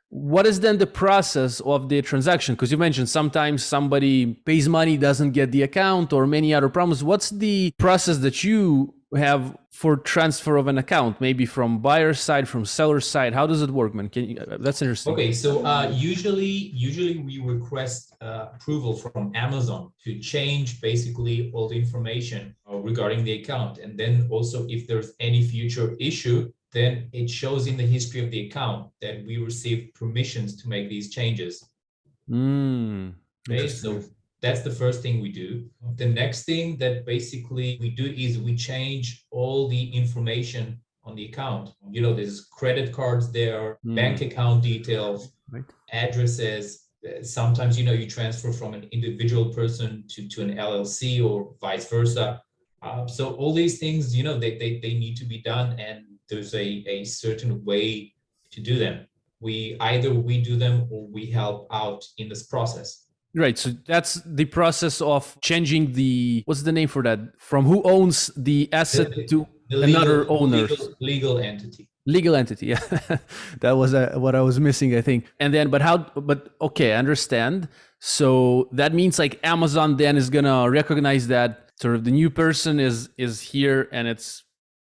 what is then the process of the transaction? Because you mentioned sometimes somebody pays money, doesn't get the account, or many other problems. What's the process that you have for transfer of an account? Maybe from buyer side, from seller side. How does it work, man? That's interesting. Okay, so usually we request approval from Amazon to change basically all the information regarding the account, and then also if there's any future issue, then it shows in the history of the account that we received permissions to make these changes. Okay, so that's the first thing we do. The next thing that basically we do is we change all the information on the account. There's credit cards there, bank account details, right, addresses. Sometimes, you transfer from an individual person to an LLC or vice versa. So all these things, they need to be done, and there's a certain way to do them. Either we do them or we help out in this process. Right. So that's the process of changing what's the name for that? From who owns the asset to another owner. Legal entity. Legal entity. Yeah. That was what I was missing, I think. And then, but okay, I understand. So that means like Amazon then is going to recognize that sort of the new person is here and it's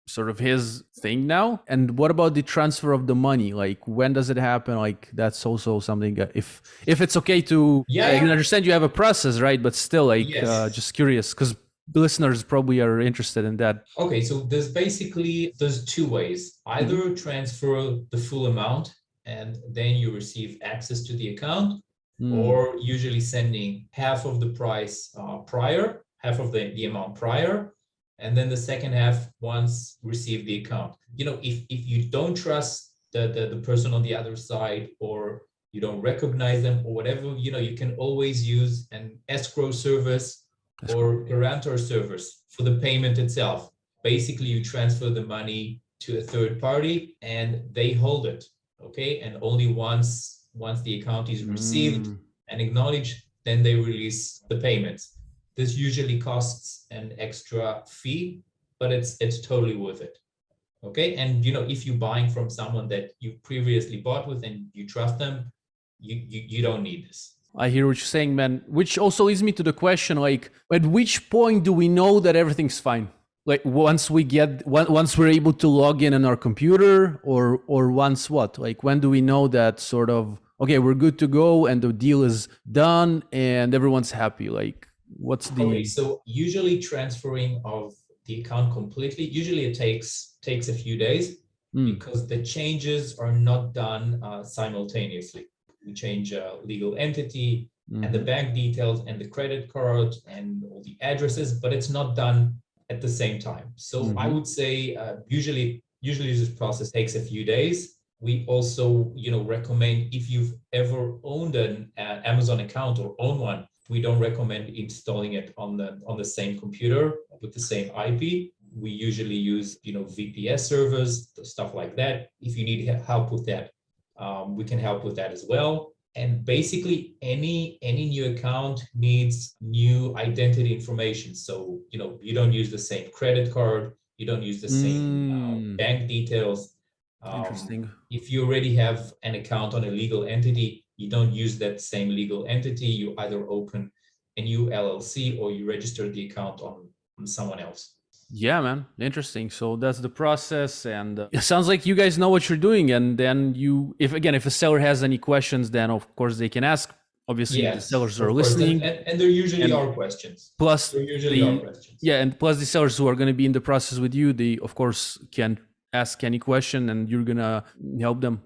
sort of his thing now. And what about the transfer of the money? Like, when does it happen? Like, that's also something, if it's okay to, I can understand you have a process, right? But still, like, yes. Just curious, because the listeners probably are interested in that. Okay, so there's two ways. Either transfer the full amount and then you receive access to the account, or usually sending half of the price prior, half of the amount prior, and then the second half once receive the account. If you don't trust the person on the other side, or you don't recognize them or whatever, you can always use an escrow service or guarantor service for the payment itself. Basically, you transfer the money to a third party and they hold it, okay? And only once the account is received and acknowledged, then they release the payments. This usually costs an extra fee, but it's totally worth it. Okay. And if you're buying from someone that you previously bought with and you trust them, you don't need this. I hear what you're saying, man, which also leads me to the question, like, at which point do we know that everything's fine? Like once we're able to log in on our computer, or once what? Like, when do we know that sort of, okay, we're good to go and the deal is done and everyone's happy? Like, what's the... Okay, so usually transferring of the account completely, usually it takes a few days because the changes are not done simultaneously. We change legal entity and the bank details and the credit card and all the addresses, but it's not done at the same time. So I would say usually this process takes a few days. We also, recommend, if you've ever owned an Amazon account or own one, we don't recommend installing it on the same computer with the same IP. We usually use, VPS servers, stuff like that. If you need help with that, we can help with that as well. And basically, any new account needs new identity information. So, you don't use the same credit card, you don't use the same bank details. Interesting. If you already have an account on a legal entity, you don't use that same legal entity. You either open a new LLC or you register the account on someone else. Yeah, man. Interesting. So that's the process. And it sounds like you guys know what you're doing. And then if a seller has any questions, then of course they can ask. Obviously, the sellers are listening. And there usually are questions. Plus, there usually are questions. Yeah, and plus the sellers who are going to be in the process with you, they of course can ask any question and you're going to help them